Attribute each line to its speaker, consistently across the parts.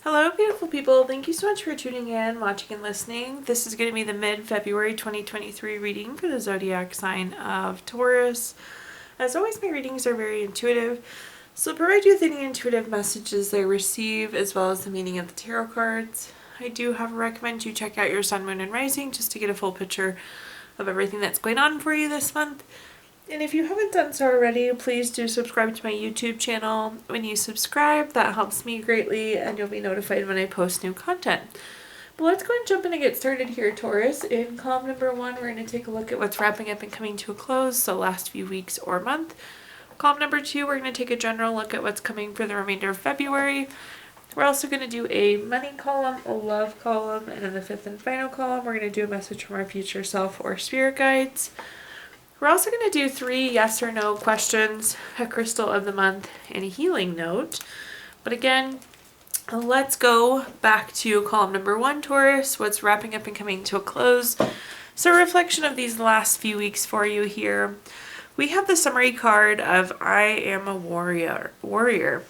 Speaker 1: Hello, beautiful people. Thank you so much for tuning in, watching, and listening. This is going to be the mid-February 2023 reading for the zodiac sign of Taurus. As always, my readings are very intuitive, so I'll provide you with any intuitive messages I receive, as well as the meaning of the tarot cards. I do recommend you check out your sun, moon, and rising just to get a full picture of everything that's going on for you this month. And if you haven't done so already, please do subscribe to my YouTube channel. When you subscribe, that helps me greatly, and you'll be notified when I post new content. But let's go and jump in and get started here, Taurus. In column number 1, we're going to take a look at what's wrapping up and coming to a close, so last few weeks or month. Column number 2, we're going to take a general look at what's coming for the remainder of February. We're also going to do a money column, a love column, and in the 5th and final column, we're going to do a message from our future self or spirit guides. We're also going to do 3 yes or no questions, a crystal of the month, and a healing note. But again, let's go back to column number 1, Taurus, what's wrapping up and coming to a close. So a reflection of these last few weeks for you here. We have the summary card of I am a warrior.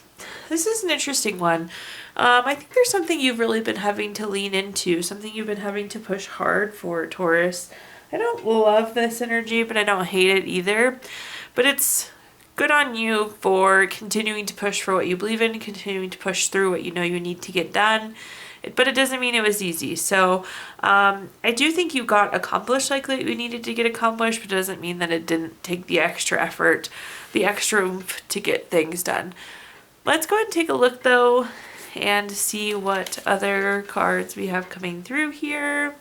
Speaker 1: This is an interesting one. I think there's something you've really been having to lean into, something you've been having to push hard for, Taurus. I don't love this energy, but I don't hate it either. But it's good on you for continuing to push for what you believe in, continuing to push through what you know you need to get done. But it doesn't mean it was easy. So I do think you got accomplished like you needed to get accomplished, but it doesn't mean that it didn't take the extra effort, the extra oomph to get things done. Let's go ahead and take a look, though, and see what other cards we have coming through here.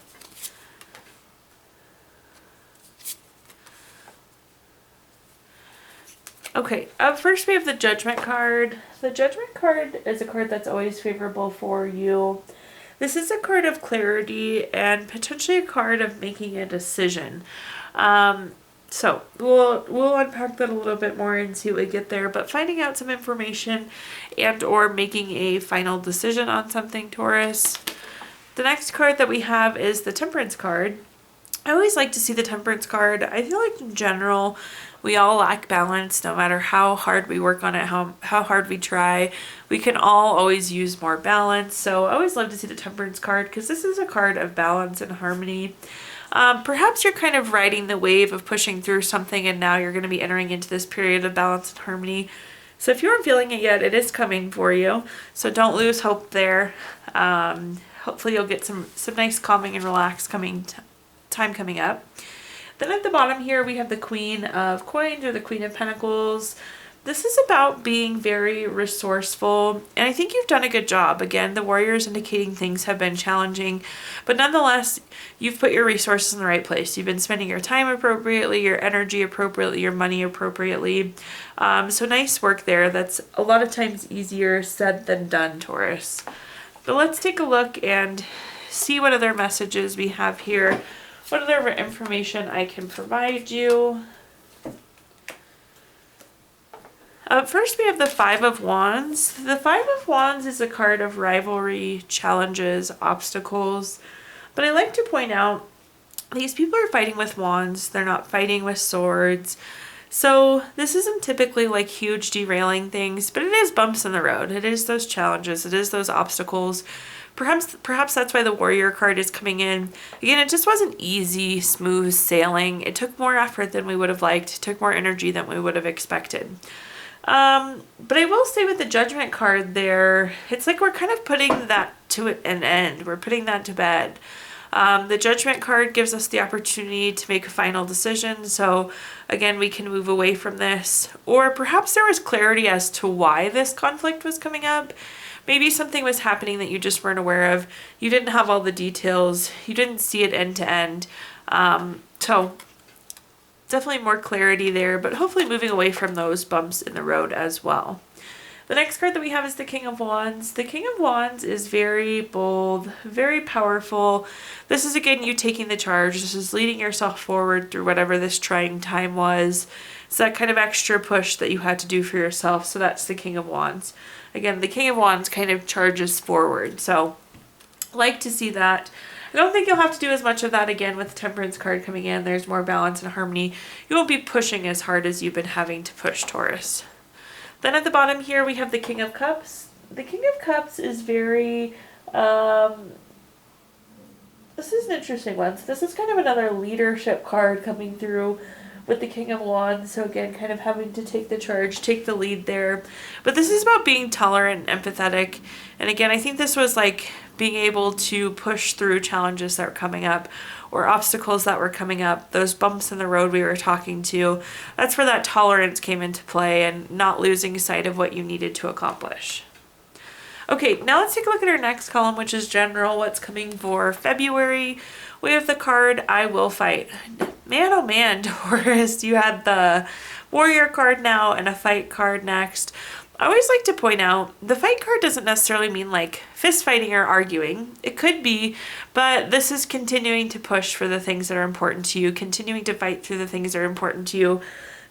Speaker 1: Okay, up first we have the Judgment card. The Judgment card is a card that's always favorable for you. This is a card of clarity and potentially a card of making a decision. So we'll unpack that a little bit more and see what we get there. But finding out some information and or making a final decision on something, Taurus. The next card that we have is the Temperance card. I always like to see the Temperance card. I feel like in general, we all lack balance no matter how hard we work on it, how hard we try. We can all always use more balance. So I always love to see the Temperance card because this is a card of balance and harmony. Perhaps you're kind of riding the wave of pushing through something and now you're going to be entering into this period of balance and harmony. So if you aren't feeling it yet, it is coming for you. So don't lose hope there. Hopefully you'll get some nice calming and relaxed time coming up. Then at the bottom here we have the Queen of Coins or the Queen of Pentacles. This is about being very resourceful, and I think you've done a good job. Again, the Warrior is indicating things have been challenging, but nonetheless, you've put your resources in the right place. You've been spending your time appropriately, your energy appropriately, your money appropriately. So nice work there. That's a lot of times easier said than done, Taurus. But let's take a look and see what other messages we have here. What other information I can provide you. First, we have the Five of Wands. The Five of Wands is a card of rivalry, challenges, obstacles. But I like to point out, these people are fighting with wands. They're not fighting with swords. So this isn't typically like huge derailing things, but it is bumps in the road. It is those challenges. It is those obstacles. Perhaps that's why the Warrior card is coming in. Again, it just wasn't easy, smooth sailing. It took more effort than we would have liked. It took more energy than we would have expected. But I will say with the Judgment card there, it's like we're kind of putting that to an end. We're putting that to bed. The Judgment card gives us the opportunity to make a final decision. So again, we can move away from this. Or perhaps there was clarity as to why this conflict was coming up. Maybe something was happening that you just weren't aware of. You didn't have all the details. You didn't see it end to end. So definitely more clarity there, but hopefully moving away from those bumps in the road as well. The next card that we have is the King of Wands. The King of Wands is very bold, very powerful. This is, again, you taking the charge. This is leading yourself forward through whatever this trying time was. It's that kind of extra push that you had to do for yourself. So that's the King of Wands. Again, the King of Wands kind of charges forward. So like to see that. I don't think you'll have to do as much of that again with the Temperance card coming in. There's more balance and harmony. You won't be pushing as hard as you've been having to push, Taurus. Then at the bottom here, we have the King of Cups. the King of Cups is very, this is an interesting one. So this is kind of another leadership card coming through with the King of Wands. So again, kind of having to take the charge, take the lead there. But this is about being tolerant and empathetic. And again, I think this was like being able to push through challenges that were coming up or obstacles that were coming up, those bumps in the road we were talking to. That's where that tolerance came into play and not losing sight of what you needed to accomplish. Okay, now let's take a look at our next column, which is general, what's coming for February. We have the card, I Will Fight. Man, oh man, Taurus, you had the warrior card now and a fight card next. I always like to point out, the fight card doesn't necessarily mean like fist fighting or arguing. It could be, but this is continuing to push for the things that are important to you, continuing to fight through the things that are important to you.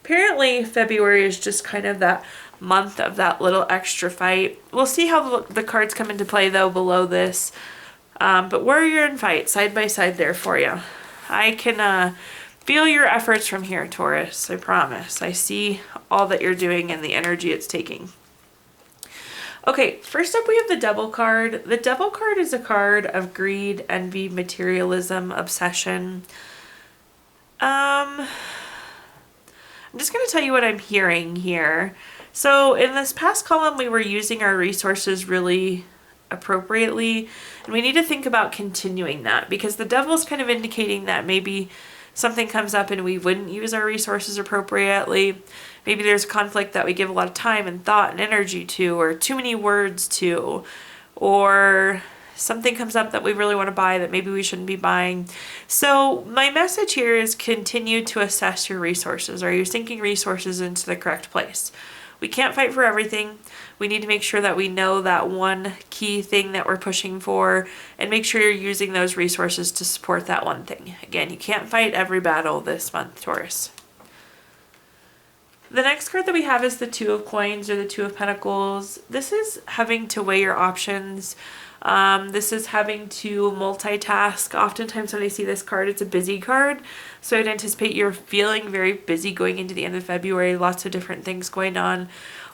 Speaker 1: Apparently, February is just kind of that month of that little extra fight. We'll see how the cards come into play though below this. But warrior and fight side by side there for you. I can feel your efforts from here, Taurus. I promise. I see all that you're doing and the energy it's taking. Okay, first up we have the Devil card. The Devil card is a card of greed, envy, materialism, obsession. I'm just going to tell you what I'm hearing here. So in this past column, we were using our resources really appropriately, and we need to think about continuing that, because the Devil's kind of indicating that maybe something comes up and we wouldn't use our resources appropriately. Maybe there's a conflict that we give a lot of time and thought and energy to, or too many words to, or something comes up that we really want to buy that maybe we shouldn't be buying. So my message here is continue to assess your resources. Are you sinking resources into the correct place? We can't fight for everything. We need to make sure that we know that one key thing that we're pushing for and make sure you're using those resources to support that one thing. Again, you can't fight every battle this month, Taurus. The next card that we have is the Two of Coins or the Two of Pentacles. This is having to weigh your options. This is having to multitask. Oftentimes when I see this card, it's a busy card. So I'd anticipate you're feeling very busy going into the end of February. Lots of different things going on.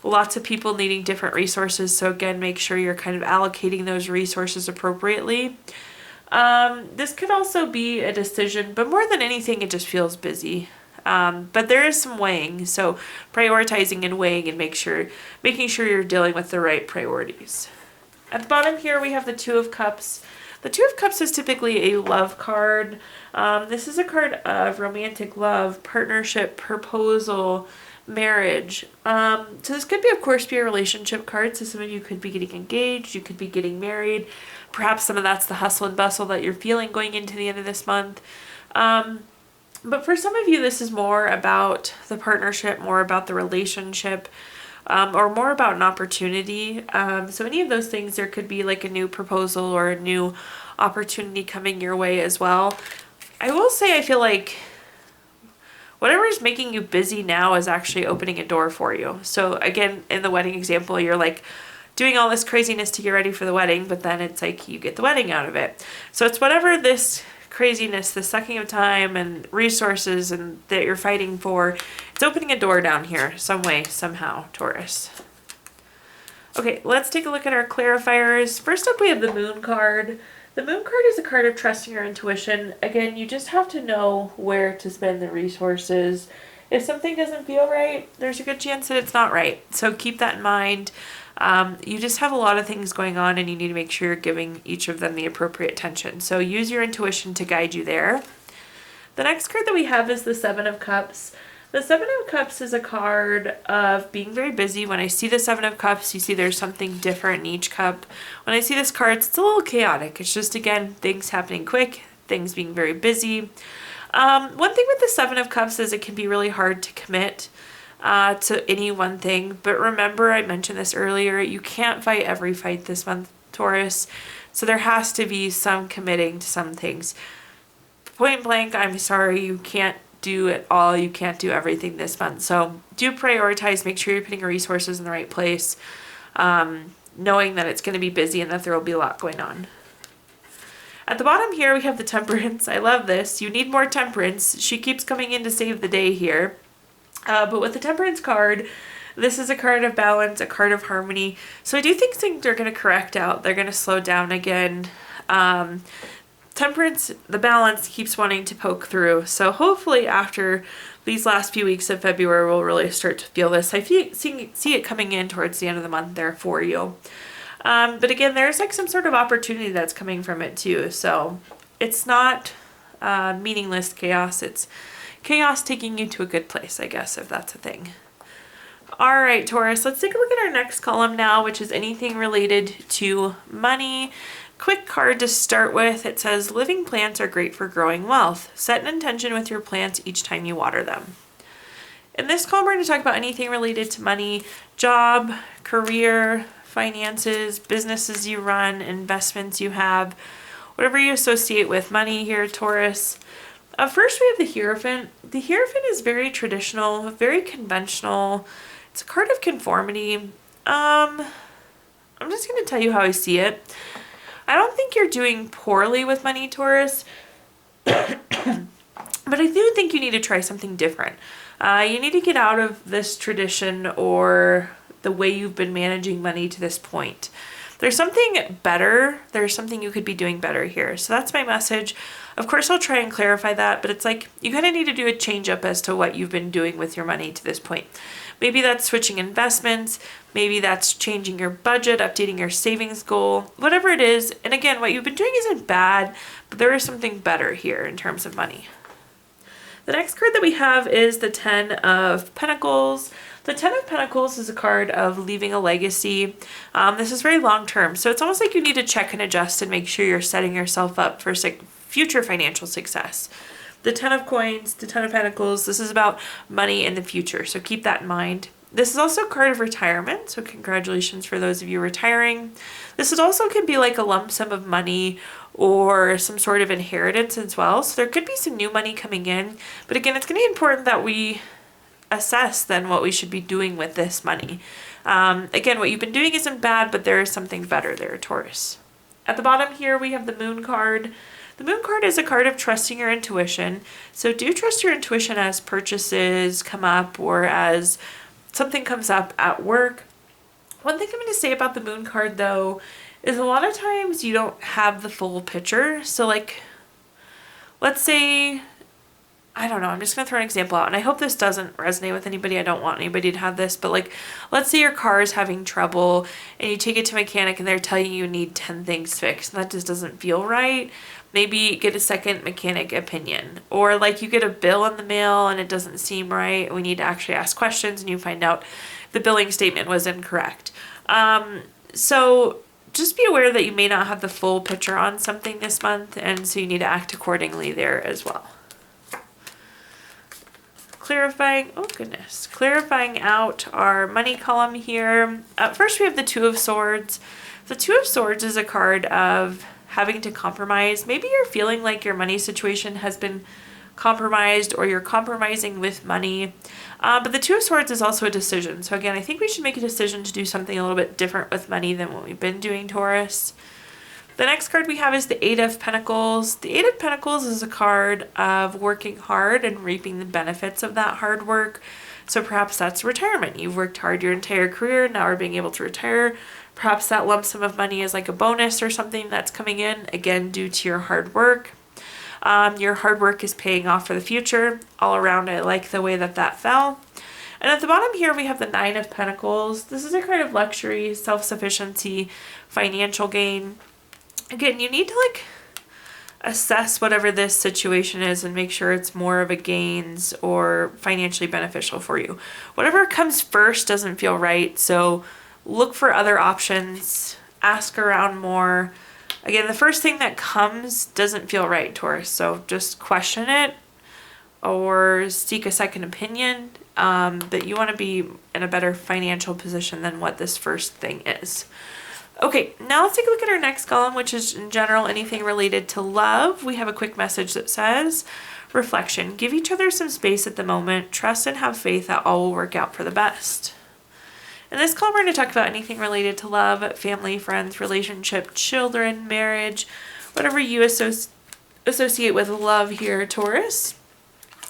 Speaker 1: Lots of people needing different resources. So again, make sure you're kind of allocating those resources appropriately. This could also be a decision, but more than anything, it just feels busy. But there is some weighing. So prioritizing and weighing and making sure you're dealing with the right priorities. At the bottom here, we have the Two of Cups. The Two of Cups is typically a love card. This is a card of romantic love, partnership, proposal, marriage. So this could be, of course, be a relationship card. So some of you could be getting engaged. You could be getting married. Perhaps some of that's the hustle and bustle that you're feeling going into the end of this month. But for some of you, this is more about the partnership, more about the relationship. Or more about an opportunity. So any of those things, there could be like a new proposal or a new opportunity coming your way as well. I will say I feel like whatever is making you busy now is actually opening a door for you. So again, in the wedding example, you're like doing all this craziness to get ready for the wedding, but then it's like you get the wedding out of it. So it's whatever this craziness, the sucking of time and resources and that you're fighting for, it's opening a door down here some way, somehow, Taurus. Okay, let's take a look at our clarifiers. First up, we have the Moon card. The Moon card is a card of trusting your intuition. Again, you just have to know where to spend the resources. If something doesn't feel right, there's a good chance that it's not right. So keep that in mind. You just have a lot of things going on and you need to make sure you're giving each of them the appropriate attention. So use your intuition to guide you there. The next card that we have is the Seven of Cups. The Seven of Cups is a card of being very busy. When I see the Seven of Cups, you see there's something different in each cup. When I see this card, it's a little chaotic. It's just, again, things happening quick, things being very busy. One thing with the Seven of Cups is it can be really hard to commit to any one thing. But remember, I mentioned this earlier, you can't fight every fight this month, Taurus. So there has to be some committing to some things. Point blank, I'm sorry, you can't do it all. You can't do everything this month. So do prioritize, make sure you're putting your resources in the right place, knowing that it's going to be busy and that there will be a lot going on. At the bottom here, we have the Temperance. I love this. You need more temperance. She keeps coming in to save the day here. But with the Temperance card, This is a card of balance, a card of harmony. So I do think things are going to correct out. They're going to slow down again. Temperance, the balance, keeps wanting to poke through. So hopefully after these last few weeks of February, we'll really start to feel this. I see it coming in towards the end of the month there for you. But again, there's like some sort of opportunity that's coming from it too. So it's not meaningless chaos. It's chaos taking you to a good place, I guess, if that's a thing. All right, Taurus, let's take a look at our next column now, which is anything related to money. Quick card to start with. It says, living plants are great for growing wealth. Set an intention with your plants each time you water them. In this column, we're going to talk about anything related to money, job, career, finances, businesses you run, investments you have, whatever you associate with money here, Taurus. First, we have the Hierophant. The Hierophant is very traditional, very conventional. It's a card of conformity. I'm just going to tell you how I see it. I don't think you're doing poorly with money, Taurus, but I do think you need to try something different. You need to get out of this tradition or the way you've been managing money to this point. There's something better. There's something you could be doing better here. So that's my message. Of course, I'll try and clarify that, but it's like you kind of need to do a change up as to what you've been doing with your money to this point. Maybe that's switching investments. Maybe that's changing your budget, updating your savings goal, whatever it is. And again, what you've been doing isn't bad, but there is something better here in terms of money. The next card that we have is the Ten of Pentacles. The Ten of Pentacles is a card of leaving a legacy. This is very long term, so it's almost like you need to check and adjust and make sure you're setting yourself up for future financial success. The Ten of Coins, the Ten of Pentacles, this is about money in the future, so keep that in mind. This is also a card of retirement, so congratulations for those of you retiring. This is also can be like a lump sum of money or some sort of inheritance as well, so there could be some new money coming in, but again, it's going to be important that we assess then what we should be doing with this money. Again, what you've been doing isn't bad, but there is something better there, Taurus. At the bottom here, we have the Moon card. The Moon card is a card of trusting your intuition. So do trust your intuition as purchases come up or as something comes up at work. One thing I'm going to say about the Moon card, though, is a lot of times you don't have the full picture. So like, let's say, I don't know, I'm just going to throw an example out, and I hope this doesn't resonate with anybody. I don't want anybody to have this, but like, let's say your car is having trouble and you take it to a mechanic and they're telling you need 10 things fixed, and that just doesn't feel right. Maybe get a second mechanic opinion, or like you get a bill in the mail and it doesn't seem right. We need to actually ask questions and you find out the billing statement was incorrect. So just be aware that you may not have the full picture on something this month, and so you need to act accordingly there as well. Clarifying out our money column here. First, we have the Two of Swords. The Two of Swords is a card of having to compromise. Maybe you're feeling like your money situation has been compromised, or you're compromising with money. But the Two of Swords is also a decision. So again, I think we should make a decision to do something a little bit different with money than what we've been doing, Taurus. The next card we have is the Eight of Pentacles. The Eight of Pentacles is a card of working hard and reaping the benefits of that hard work. So perhaps that's retirement. You've worked hard your entire career, now are being able to retire. Perhaps that lump sum of money is like a bonus or something that's coming in, again, due to your hard work. Your hard work is paying off for the future. All around, I like the way that fell. And at the bottom here, we have the Nine of Pentacles. This is a card of luxury, self-sufficiency, financial gain. Again, you need to like assess whatever this situation is and make sure it's more of a gains or financially beneficial for you. Whatever comes first doesn't feel right, so look for other options, ask around more. Again, the first thing that comes doesn't feel right, Taurus, so just question it or seek a second opinion, but you want to be in a better financial position than what this first thing is. Okay, now let's take a look at our next column, which is in general anything related to love. We have a quick message that says, reflection, give each other some space at the moment, trust and have faith that all will work out for the best. In this column, we're going to talk about anything related to love, family, friends, relationship, children, marriage, whatever you associate with love here, Taurus.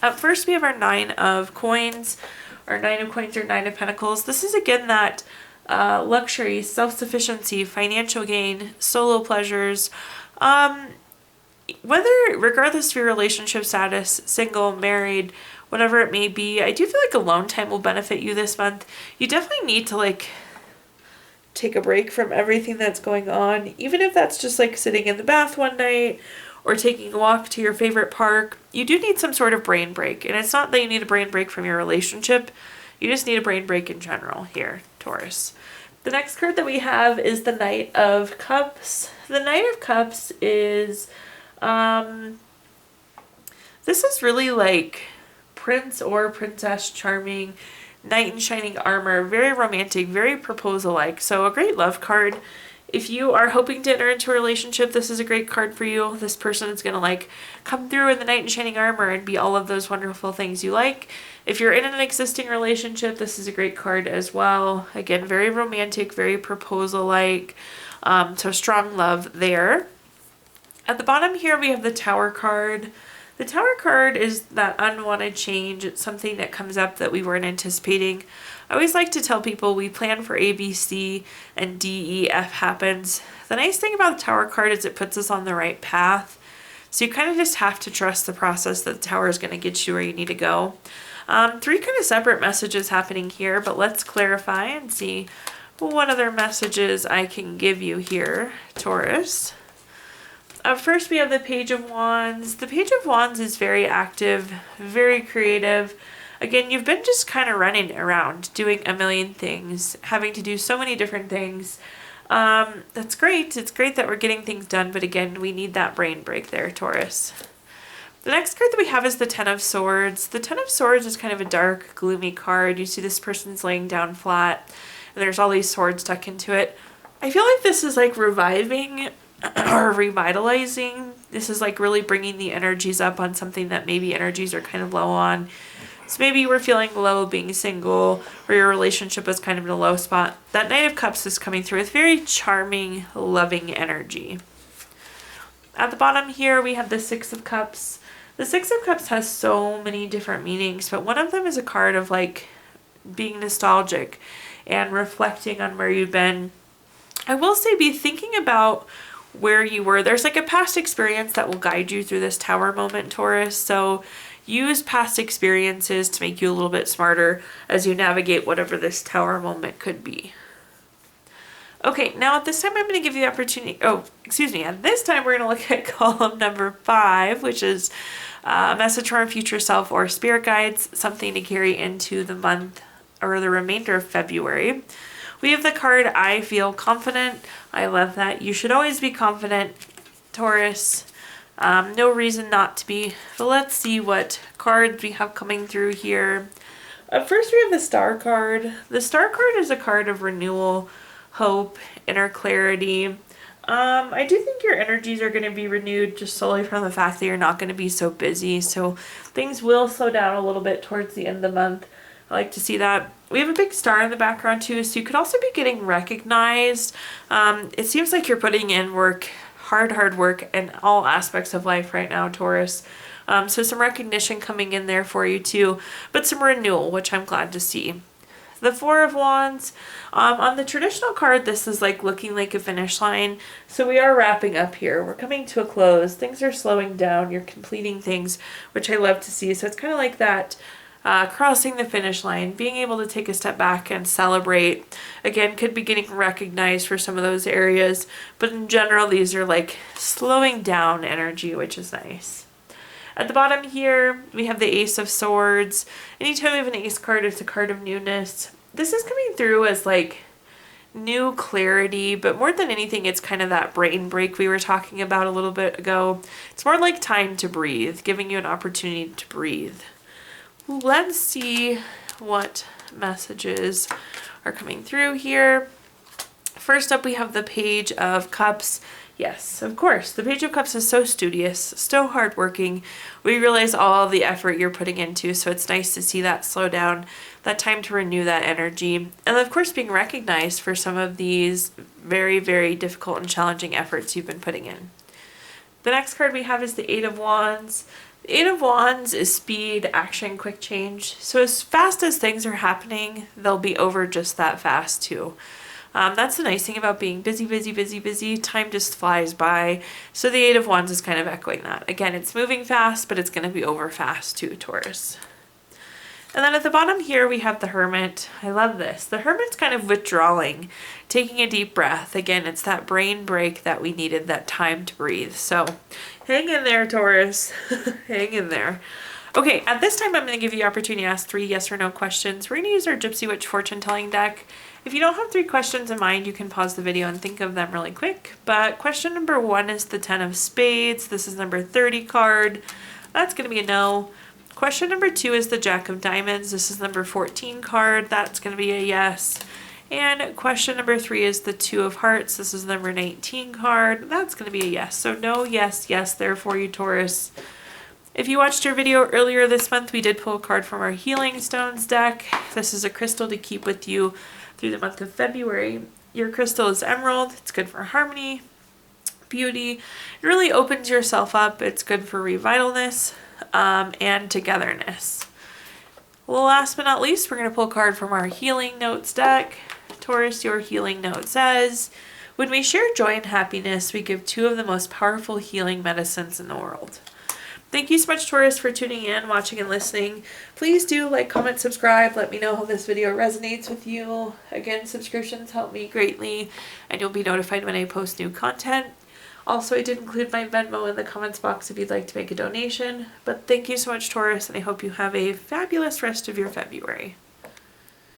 Speaker 1: Up first, we have our Nine of Coins, or 9 of Coins or 9 of Pentacles. This is again that luxury, self-sufficiency, financial gain, solo pleasures. Regardless of your relationship status, single, married, whatever it may be, I do feel like alone time will benefit you this month. You definitely need to like take a break from everything that's going on, even if that's just like sitting in the bath one night or taking a walk to your favorite park. You do need some sort of brain break, and it's not that you need a brain break from your relationship. You just need a brain break in general here, Taurus. The next card that we have is the Knight of Cups. The Knight of Cups is, this is really like Prince or Princess Charming, Knight in shining armor, very romantic, very proposal-like. So a great love card. If you are hoping to enter into a relationship, this is a great card for you. This person is going to like come through in the Knight in shining armor and be all of those wonderful things you like. If you're in an existing relationship, this is a great card as well. Again, very romantic, very proposal-like. So strong love there. At the bottom here, we have the Tower card. The Tower card is that unwanted change. It's something that comes up that we weren't anticipating. I always like to tell people we plan for A, B, C, and D, E, F happens. The nice thing about the Tower card is it puts us on the right path. So you kind of just have to trust the process that the Tower is going to get you where you need to go. Three kind of separate messages happening here, but let's clarify and see what other messages I can give you here, Taurus. First, we have the Page of Wands. The Page of Wands is very active, very creative. Again, you've been just kind of running around, doing a million things, having to do so many different things. That's great. It's great that we're getting things done, but again, we need that brain break there, Taurus. The next card that we have is the Ten of Swords. The Ten of Swords is kind of a dark, gloomy card. You see this person's laying down flat, and there's all these swords stuck into it. I feel like this is like reviving or revitalizing. This is like really bringing the energies up on something that maybe energies are kind of low on. So maybe you were feeling low being single, or your relationship was kind of in a low spot. That Knight of Cups is coming through with very charming, loving energy. At the bottom here, we have the Six of Cups. The Six of Cups has so many different meanings, but one of them is a card of like being nostalgic and reflecting on where you've been. I will say be thinking about where you were. There's like a past experience that will guide you through this Tower moment, Taurus. So use past experiences to make you a little bit smarter as you navigate whatever this Tower moment could be. Okay, now at this time I'm going to give you the opportunity, at this time we're going to look at column number 5, which is a message from our future self or spirit guides, something to carry into the month or the remainder of February. We have the card, I feel confident. I love that. You should always be confident, Taurus. No reason not to be. But let's see what cards we have coming through here. First, we have the Star card. The Star card is a card of renewal, hope, inner clarity. I do think your energies are going to be renewed just solely from the fact that you're not going to be so busy. So things will slow down a little bit towards the end of the month. I like to see that. We have a big star in the background too, so you could also be getting recognized. It seems like you're putting in work, hard work in all aspects of life right now, Taurus. So some recognition coming in there for you too, but some renewal, which I'm glad to see. The Four of Wands, on the traditional card, this is like looking like a finish line. So we are wrapping up here. We're coming to a close. Things are slowing down. You're completing things, which I love to see. So it's kind of like that. Crossing the finish line, being able to take a step back and celebrate. Again, could be getting recognized for some of those areas, but in general, these are like slowing down energy, which is nice. At the bottom here, we have the Ace of Swords. Anytime we have an Ace card, it's a card of newness. This is coming through as like new clarity, but more than anything, it's kind of that brain break we were talking about a little bit ago. It's more like time to breathe, giving you an opportunity to breathe. Let's see what messages are coming through here. First up, we have the Page of Cups. Yes, of course, the Page of Cups is so studious, so hardworking. We realize all the effort you're putting into, so it's nice to see that slow down, that time to renew that energy. And of course, being recognized for some of these very, very difficult and challenging efforts you've been putting in. The next card we have is the Eight of Wands. The Eight of Wands is speed, action, quick change. So as fast as things are happening, they'll be over just that fast too. That's the nice thing about being busy, busy, busy, busy. Time just flies by. So the Eight of Wands is kind of echoing that. Again, it's moving fast, but it's going to be over fast too, Taurus. And then at the bottom here, we have the Hermit. I love this. The Hermit's kind of withdrawing, taking a deep breath. Again, it's that brain break that we needed, that time to breathe. So hang in there, Taurus. Hang in there. Okay, at this time, I'm going to give you the opportunity to ask 3 yes or no questions. We're going to use our Gypsy Witch fortune telling deck. If you don't have 3 questions in mind, you can pause the video and think of them really quick. But question number 1 is the 10 of spades. This is number 30 card. That's going to be a no. Question number 2 is the Jack of Diamonds. This is number 14 card. That's going to be a yes. And question number 3 is the 2 of Hearts. This is number 19 card. That's going to be a yes. So no, yes, yes there for you, Taurus. If you watched our video earlier this month, we did pull a card from our Healing Stones deck. This is a crystal to keep with you through the month of February. Your crystal is emerald. It's good for harmony, beauty. It really opens yourself up. It's good for revitalness and togetherness. Well, last but not least, we're going to pull a card from our Healing Notes deck. Taurus, your healing note says, when we share joy and happiness, we give 2 of the most powerful healing medicines in the world. Thank you so much, Taurus, for tuning in, watching, and listening. Please do like, comment, subscribe. Let me know how this video resonates with you. Again, subscriptions help me greatly, and you'll be notified when I post new content. Also, I did include my Venmo in the comments box if you'd like to make a donation. But thank you so much, Taurus, and I hope you have a fabulous rest of your February.